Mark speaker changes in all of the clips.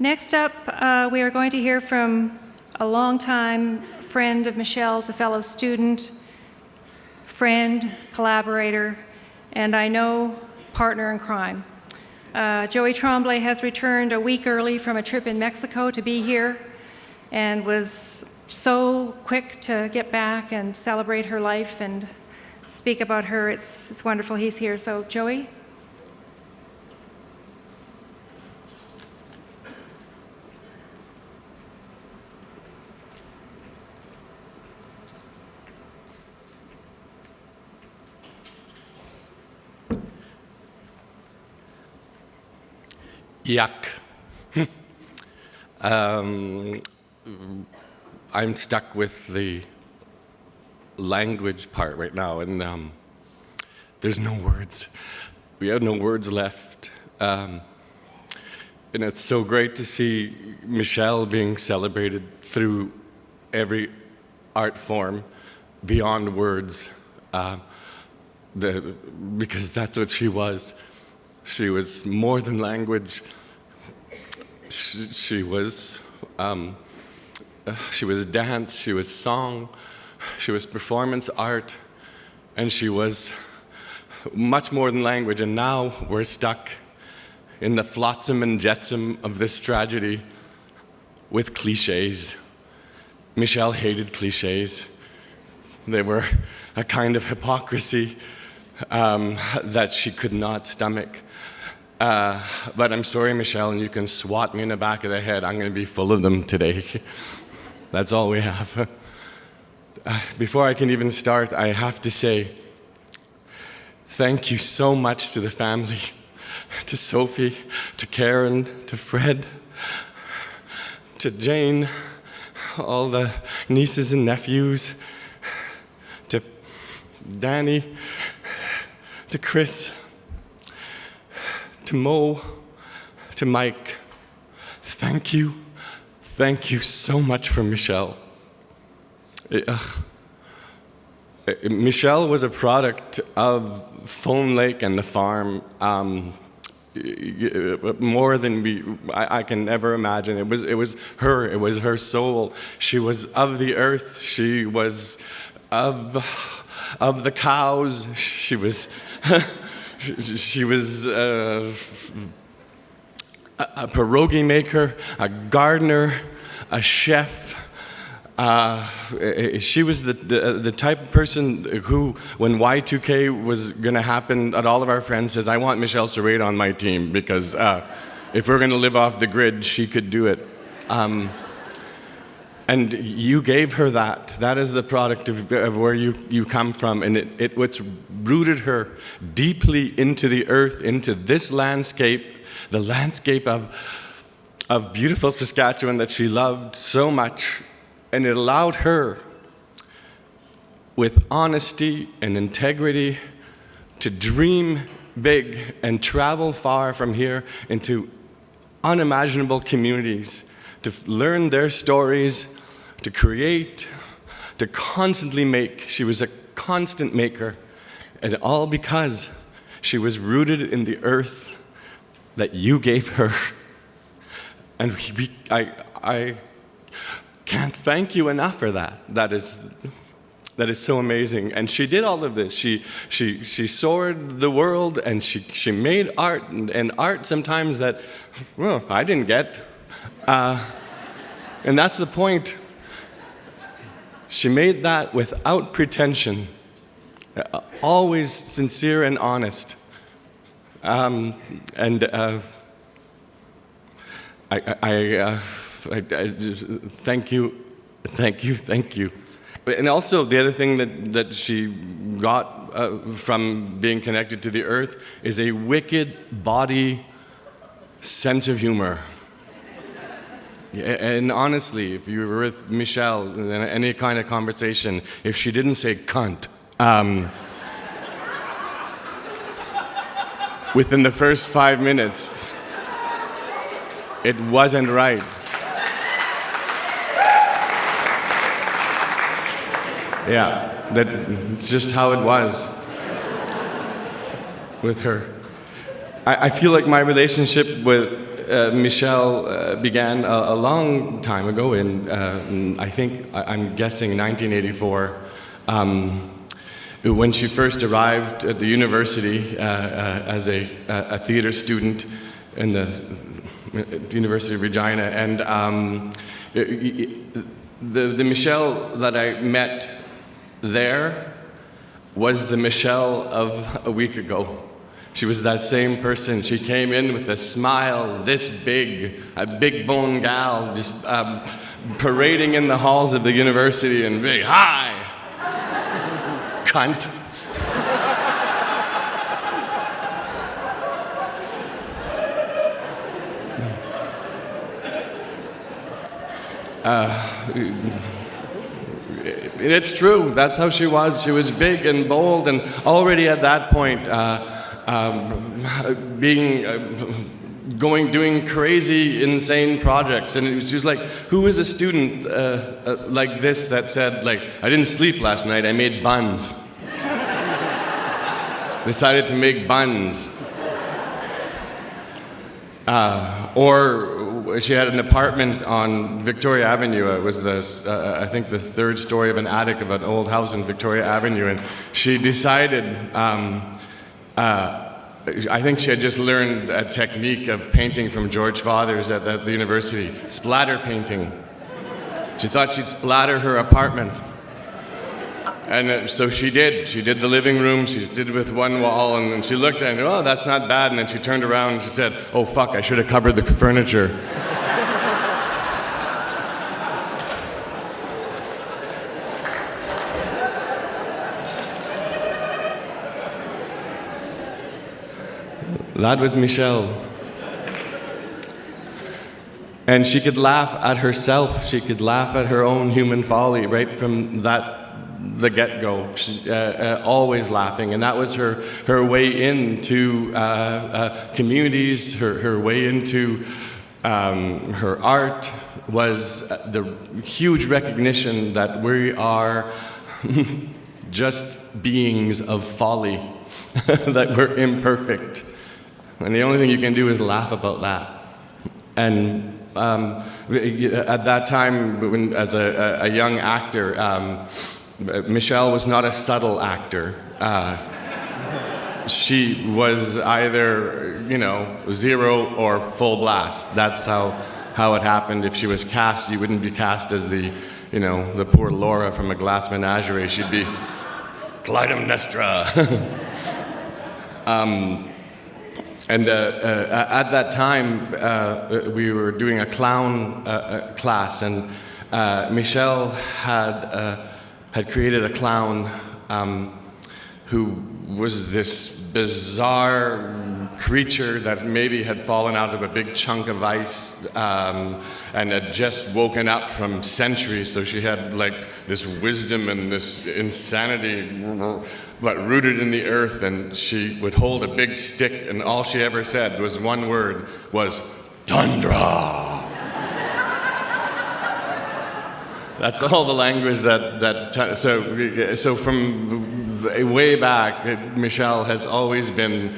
Speaker 1: Next up, we are going to hear from a longtime friend of Michele's, a fellow student, friend, collaborator, and I know partner in crime. Joey Tremblay has returned a week early from a trip in Mexico to be here and was so quick to get back and celebrate her life and speak about her. It's wonderful he's here. So, Joey?
Speaker 2: Yuck. I'm stuck with the language part right now, and there's no words. We have no words left. And it's so great to see Michele being celebrated through every art form beyond words, because that's what she was. She was more than language. She was dance, she was song, she was performance art, and she was much more than language. And now we're stuck in the flotsam and jetsam of this tragedy with cliches. Michele hated cliches. They were a kind of hypocrisy that she could not stomach. But I'm sorry, Michele, and you can swat me in the back of the head. I'm going to be full of them today. That's all we have. Before I can even start, I have to say thank you so much to the family, to Sophie, to Karen, to Fred, to Jane, all the nieces and nephews, to Danny, to Chris, to Mo, to Mike. Thank you so much for Michele. Michele was a product of Foam Lake and the farm, more than I can ever imagine. It was her soul. She was of the earth. She was of the cows. She was she was a pierogi maker, a gardener, a chef. She was the type of person who, when Y2K was going to happen, at all of our friends says, I want Michele Sereda on my team because if we're going to live off the grid, she could do it. And you gave her that. That is the product of where you come from. And it's rooted her deeply into the earth, into this landscape, the landscape of beautiful Saskatchewan that she loved so much. And it allowed her, with honesty and integrity, to dream big and travel far from here into unimaginable communities, to learn their stories, to create, to constantly make. She was a constant maker, and all because she was rooted in the earth that you gave her. And I can't thank you enough for that. That is so amazing. And she did all of this. She soared the world, and she made art, and art sometimes that, well, I didn't get. And that's the point. She made that without pretension, always sincere and honest. I thank you. And also the other thing that she got from being connected to the earth is a wicked body sense of humor. And honestly, if you were with Michele in any kind of conversation, if she didn't say cunt, within the first 5 minutes, it wasn't right. Yeah, that's just how it was with her. I feel like my relationship with Michele began a long time ago in, I'm guessing 1984, when she first arrived at the university as a theater student in the University of Regina. And the Michele that I met there was the Michele of a week ago. She was that same person. She came in with a smile this big, a big bone gal, just parading in the halls of the university and big, hi, cunt. It's true. That's how she was. She was big and bold, and already at that point, doing crazy, insane projects. And she was like, who was a student like this that said, like, I didn't sleep last night, I made buns. Decided to make buns. Or she had an apartment on Victoria Avenue. It was I think the third story of an attic of an old house in Victoria Avenue. And she decided, I think she had just learned a technique of painting from George Fathers at the university, splatter painting. She thought she'd splatter her apartment. And so she did. She did the living room. She did with one wall, and then she looked at it, oh, that's not bad. And then she turned around and she said, oh, fuck, I should have covered the furniture. That was Michele. And she could laugh at herself. She could laugh at her own human folly right from the get-go. Always laughing. And that was her way into communities, her way into her art was the huge recognition that we are just beings of folly, that we're imperfect. And the only thing you can do is laugh about that. And at that time, as a young actor, Michele was not a subtle actor. She was either, zero or full blast. That's how it happened. If she was cast, you wouldn't be cast as the poor Laura from A Glass Menagerie. She'd be Clytemnestra. And at that time, we were doing a clown class, and Michele had created a clown who was this bizarre creature that maybe had fallen out of a big chunk of ice and had just woken up from centuries. So she had like this wisdom and this insanity, but rooted in the earth. And she would hold a big stick, and all she ever said was one word, was tundra. That's all the language so from way back, Michele has always been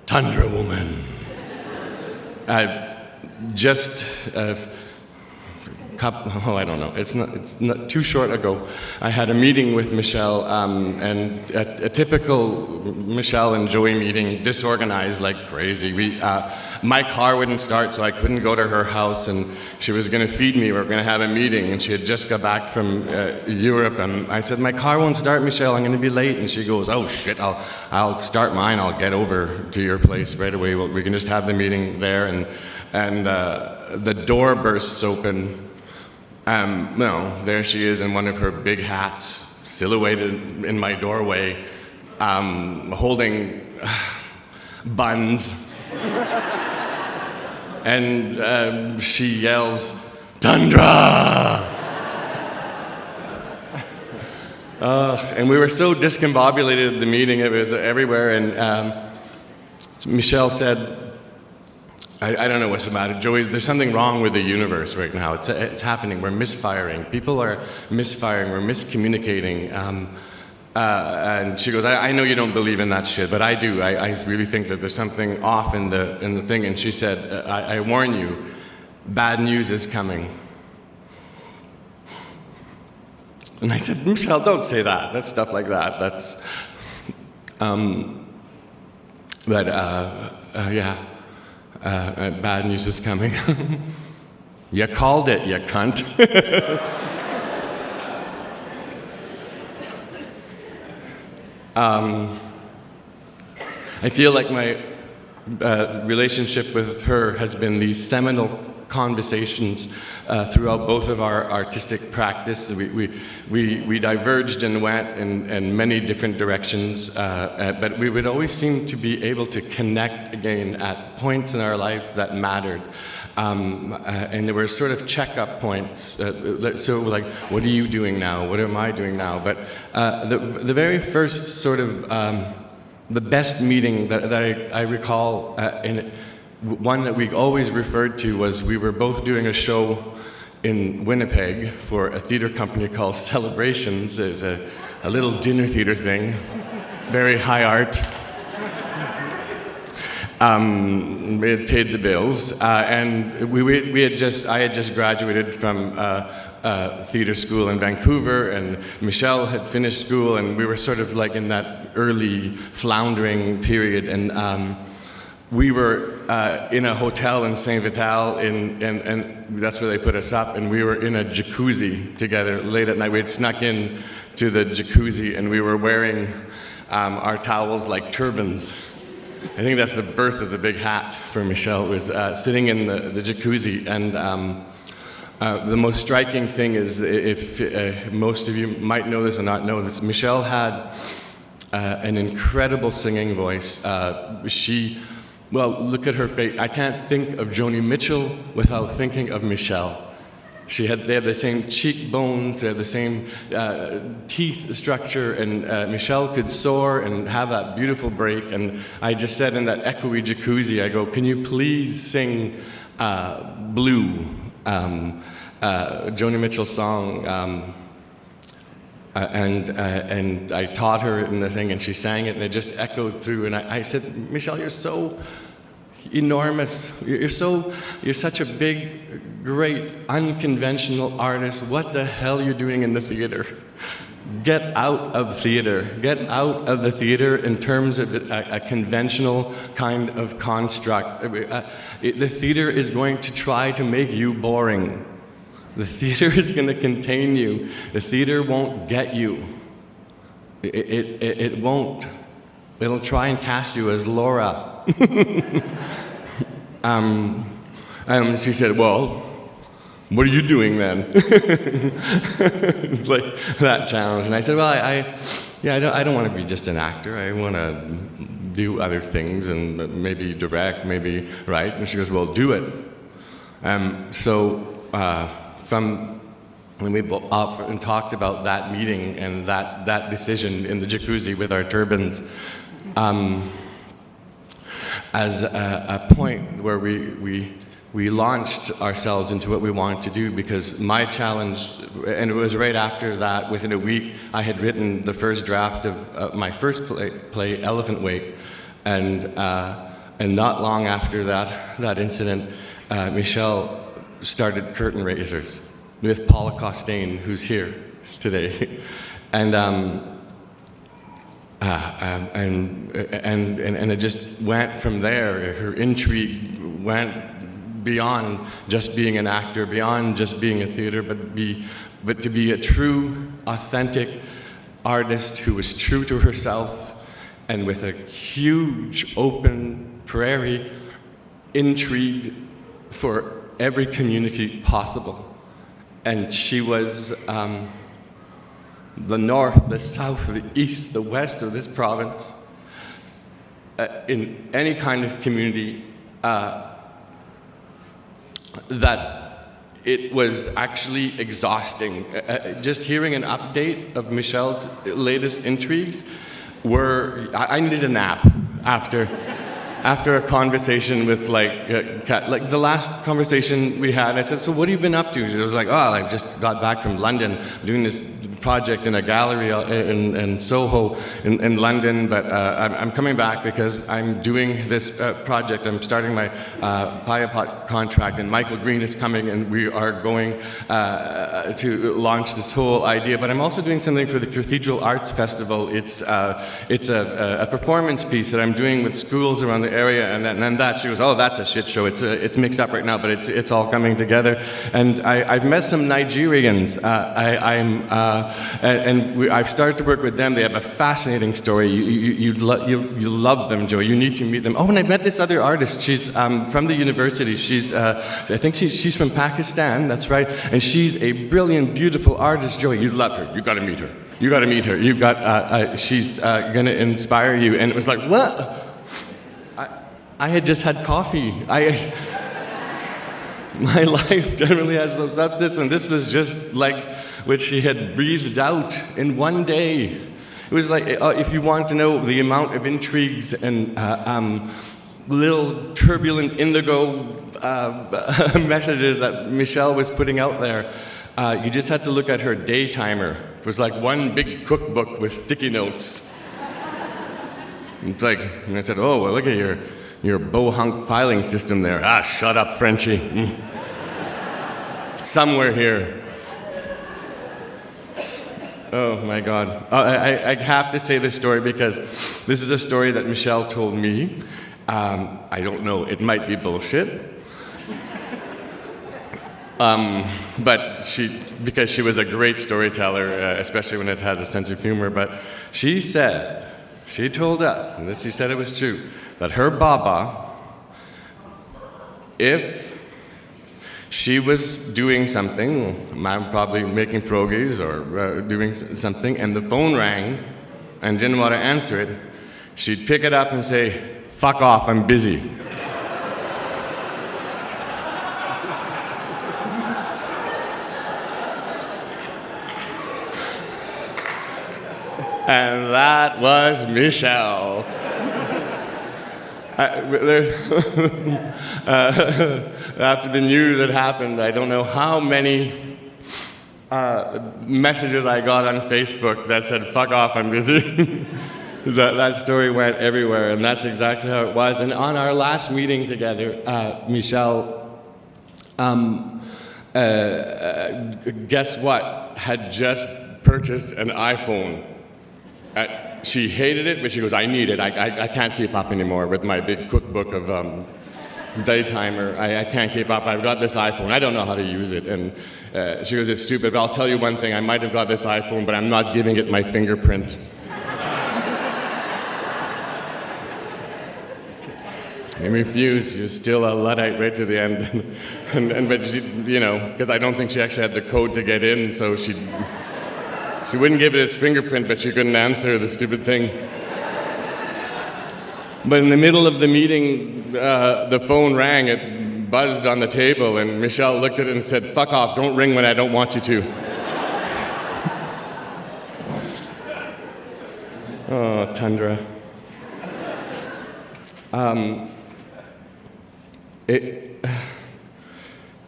Speaker 2: Tundra Woman. I don't know. It's not too short ago. I had a meeting with Michele, and a typical Michele and Joey meeting, disorganized like crazy. My car wouldn't start, so I couldn't go to her house, and she was going to feed me. We were going to have a meeting, and she had just got back from Europe, and I said, my car won't start, Michele. I'm going to be late. And she goes, oh shit, I'll start mine. I'll get over to your place right away. We can just have the meeting there, and the door bursts open. There she is in one of her big hats, silhouetted in my doorway, holding buns. And she yells, Tundra! And we were so discombobulated at the meeting, it was everywhere, and Michele said, I don't know what's the matter, Joey, there's something wrong with the universe right now. It's happening. We're misfiring. People are misfiring. We're miscommunicating. And she goes, I know you don't believe in that shit, but I do. I really think that there's something off in the thing. And she said, I warn you, bad news is coming. And I said, Michele, don't say that. That's stuff like that. That's, bad news is coming. You called it, you cunt. I feel like my relationship with her has been these seminal conversations throughout both of our artistic practice. We diverged and went in many different directions, but we would always seem to be able to connect again at points in our life that mattered. And there were sort of check-up points. So like, what are you doing now? What am I doing now? But the very first sort of, the best meeting that I recall, one that we always referred to was we were both doing a show in Winnipeg for a theater company called Celebrations. It was a little dinner theater thing, very high art. We had paid the bills, and I had just graduated from theater school in Vancouver, and Michele had finished school, and we were sort of like in that early floundering period, and we were in a hotel in Saint Vital, and that's where they put us up, and we were in a jacuzzi together late at night. We had snuck in to the jacuzzi, and we were wearing our towels like turbans. I think that's the birth of the big hat for Michele, was sitting in the jacuzzi. And the most striking thing is, if most of you might know this or not know this, Michele had an incredible singing voice. Well, look at her face. I can't think of Joni Mitchell without thinking of Michele. They had the same cheekbones, they had the same teeth structure, and Michele could soar and have that beautiful break. And I just said in that echoey jacuzzi, I go, can you please sing Blue, Joni Mitchell's song? And I taught her in the thing, and she sang it, and it just echoed through. And I said, Michele, you're so enormous. You're such a big, great, unconventional artist. What the hell are you doing in the theater? Get out of theater. Get out of the theater in terms of a conventional kind of construct. The theater is going to try to make you boring. The theater is going to contain you. The theater won't get you. It won't. It'll try and cast you as Laura. And she said, well, what are you doing then? Like that challenge. And I said, well, I don't want to be just an actor. I want to do other things and maybe direct, maybe write. And she goes, well, do it. From when we often talked about that meeting and that decision in the jacuzzi with our turbans, as a point where we launched ourselves into what we wanted to do, because my challenge, and it was right after that, within a week, I had written the first draft of my first play, Elephant Wake, and not long after that incident, Michele started Curtain Raisers with Paula Costain, who's here today, and it just went from there. Her intrigue went beyond just being an actor, beyond just being a theater, but to be a true, authentic artist who was true to herself, and with a huge, open prairie intrigue for every community possible. And she was the north, the south, the east, the west of this province, in any kind of community, that it was actually exhausting. Just hearing an update of Michelle's latest intrigues I needed a nap after a conversation with like the last conversation we had. I said, so what have you been up to? She was like, oh, I've just got back from London, doing this project in a gallery in Soho in London, but I'm coming back because I'm doing this project. I'm starting my Piapot contract, and Michael Green is coming, and we are going to launch this whole idea. But I'm also doing something for the Cathedral Arts Festival. It's a performance piece that I'm doing with schools around the area, and then that she goes, oh, that's a shit show. It's mixed up right now, but it's all coming together. And I've met some Nigerians. I've started to work with them. They have a fascinating story. You love them, Joey. You need to meet them. Oh, and I met this other artist. She's from the university. I think she's from Pakistan. That's right. And she's a brilliant, beautiful artist, Joey. You'd love her. You got to meet her. You got to meet her. She's going to inspire you. And it was like, what? I had just had coffee. My life generally has some substance, and this was just like what she had breathed out in one day. It was like, if you want to know the amount of intrigues and little turbulent indigo messages that Michele was putting out there, you just had to look at her day timer. It was like one big cookbook with sticky notes. It's like, and I said, oh, well, look at your bohunk filing system there. Ah, shut up, Frenchie. Somewhere here. Oh my God. I have to say this story because this is a story that Michele told me. I don't know, it might be bullshit. But because she was a great storyteller, especially when it had a sense of humor, but she told us, and she said it was true, that her Baba, if she was doing something, probably making pierogies or doing something, and the phone rang and didn't want to answer it, she'd pick it up and say, fuck off, I'm busy. And that was Michele. After the news had happened, I don't know how many messages I got on Facebook that said, fuck off, I'm busy. that story went everywhere, and that's exactly how it was. And on our last meeting together, Michele, guess what, had just purchased an iPhone. She hated it, but she goes, I need it. I can't keep up anymore with my big cookbook of day timer. I can't keep up. I've got this iPhone. I don't know how to use it. And she goes, it's stupid, but I'll tell you one thing. I might have got this iPhone, but I'm not giving it my fingerprint. I refused. She was still a Luddite right to the end. But she, because I don't think she actually had the code to get in, so she wouldn't give it its fingerprint, but she couldn't answer the stupid thing. But in the middle of the meeting, the phone rang, it buzzed on the table, and Michele looked at it and said, fuck off, don't ring when I don't want you to. Oh, Tundra.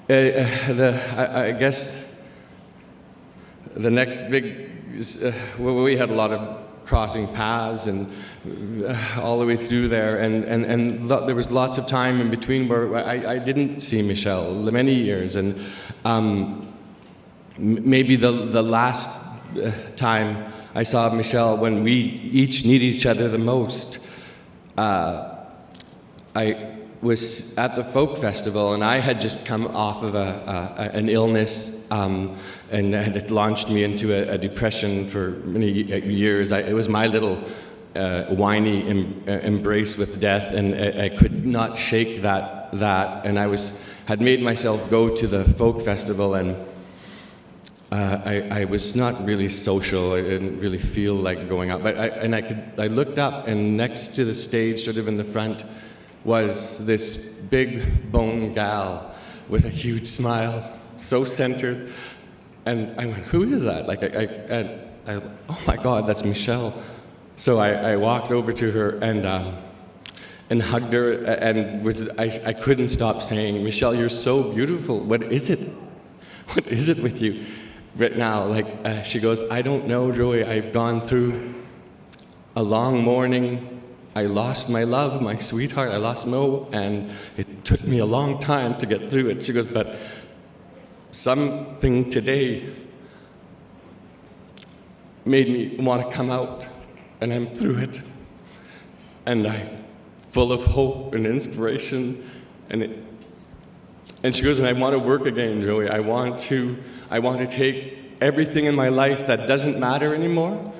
Speaker 2: I guess the next big, we had a lot of crossing paths and all the way through there, and there was lots of time in between where I didn't see Michele many years, and maybe the last time I saw Michele when we each needed each other the most. I was at the folk festival, and I had just come off of an illness, and had launched me into a depression for many years. It was my little whiny embrace with death, and I could not shake that. And I had made myself go to the folk festival, and I was not really social. I didn't really feel like going out. But I looked up, and next to the stage, sort of in the front, was this big bone gal with a huge smile, so centered. And I went, who is that? Oh my God, that's Michele. So I walked over to her and hugged her, and I couldn't stop saying, Michele, you're so beautiful. What is it? what is it with you right now? Like, she goes, I don't know, Joey. I've gone through a long morning. I lost my love, my sweetheart. I lost Mo, and it took me a long time to get through it. She goes, but something today made me want to come out, and I'm through it. And I'm full of hope and inspiration. And she goes, and I want to work again, Joey. I want to take everything in my life that doesn't matter anymore,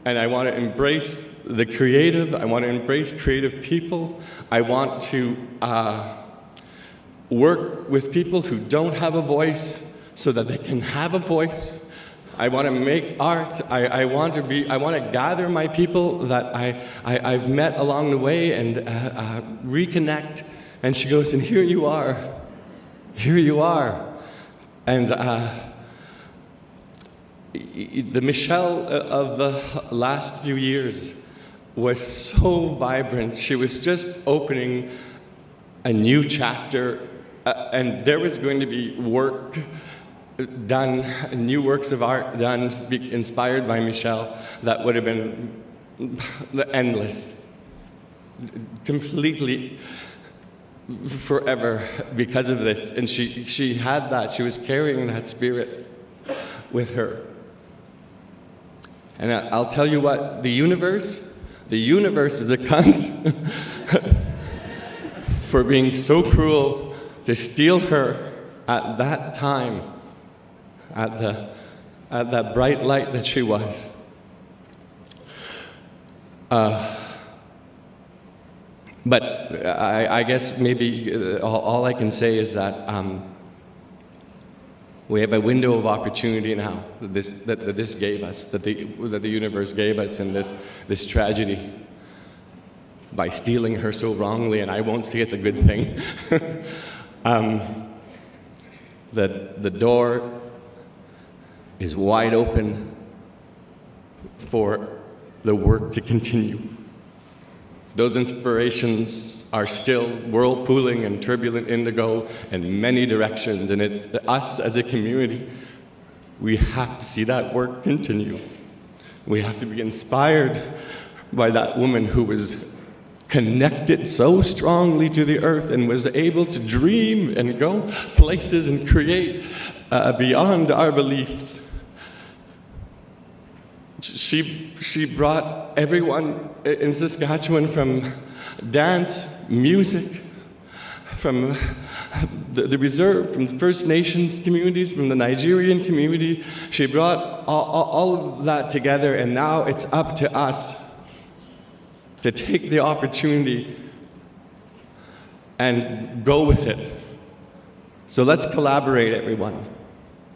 Speaker 2: and I want to embrace the creative. I want to embrace creative people. I want to work with people who don't have a voice so that they can have a voice. I want to make art. I want to gather my people that I've met along the way and reconnect. And she goes, and here you are. Here you are. And the Michele of the last few years was so vibrant. She was just opening a new chapter, and there was going to be work done, new works of art done, inspired by Michele, that would have been endless, completely, forever, because of this. And she had that. She was carrying that spirit with her. And I'll tell you what, the universe is a cunt for being so cruel to steal her at that time, at that bright light that she was. But I guess maybe all I can say is that we have a window of opportunity now that this gave us, that the universe gave us in this tragedy by stealing her so wrongly, and I won't say it's a good thing. The door is wide open for the work to continue. Those inspirations are still whirlpooling and turbulent indigo in many directions, and it's us as a community, we have to see that work continue. We have to be inspired by that woman who was connected so strongly to the earth and was able to dream and go places and create beyond our beliefs. She brought everyone in Saskatchewan, from dance, music, from the reserve, from the First Nations communities, from the Nigerian community. She brought all of that together, and now it's up to us to take the opportunity and go with it. So let's collaborate, everyone.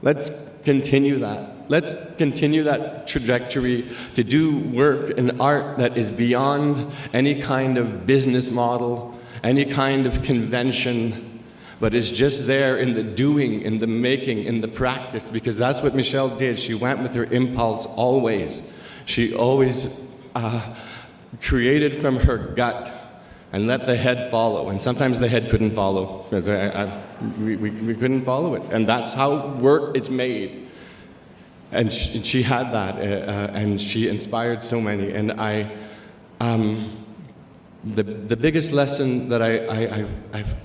Speaker 2: Let's continue that. Let's continue that trajectory to do work in art that is beyond any kind of business model, any kind of convention, but is just there in the doing, in the making, in the practice, because that's what Michele did. She went with her impulse always. She always created from her gut and let the head follow. And sometimes the head couldn't follow, because we couldn't follow it. And that's how work is made. And she had that, and she inspired so many. And the biggest lesson that I've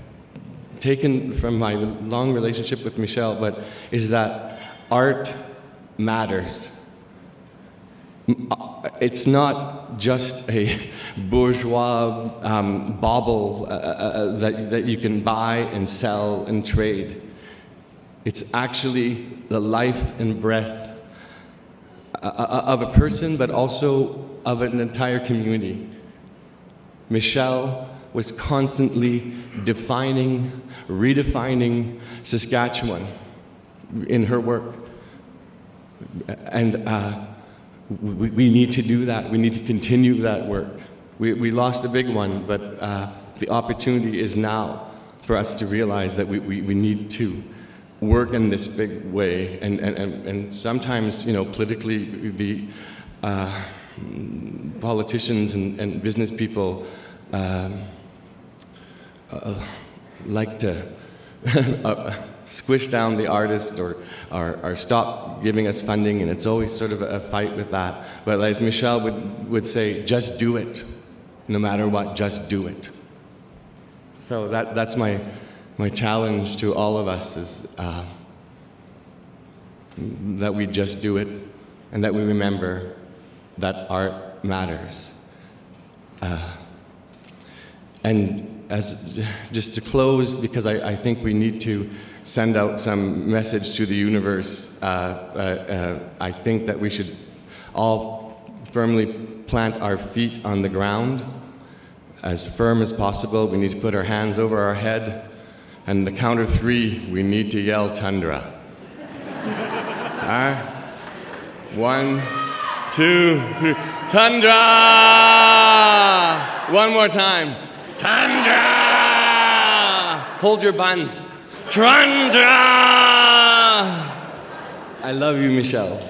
Speaker 2: taken from my long relationship with Michele, is that art matters. It's not just a bourgeois bauble that you can buy and sell and trade. It's actually the life and breath of a person, but also of an entire community. Michele was constantly defining, redefining Saskatchewan in her work. And we need to do that. We need to continue that work. We lost a big one, but the opportunity is now for us to realize that we need to work in this big way. And sometimes, politically, the politicians and business people like to squish down the artist or stop giving us funding, and it's always sort of a fight with that. But as Michele would say, just do it. No matter what, just do it. So that's my challenge to all of us is that we just do it, and that we remember that art matters. And just to close, because I think we need to send out some message to the universe, I think that we should all firmly plant our feet on the ground, as firm as possible. We need to put our hands over our head, and the count of 3, we need to yell tundra. 1, 2, 3, tundra! One more time. Tundra! Hold your buns. Tundra! I love you, Michele.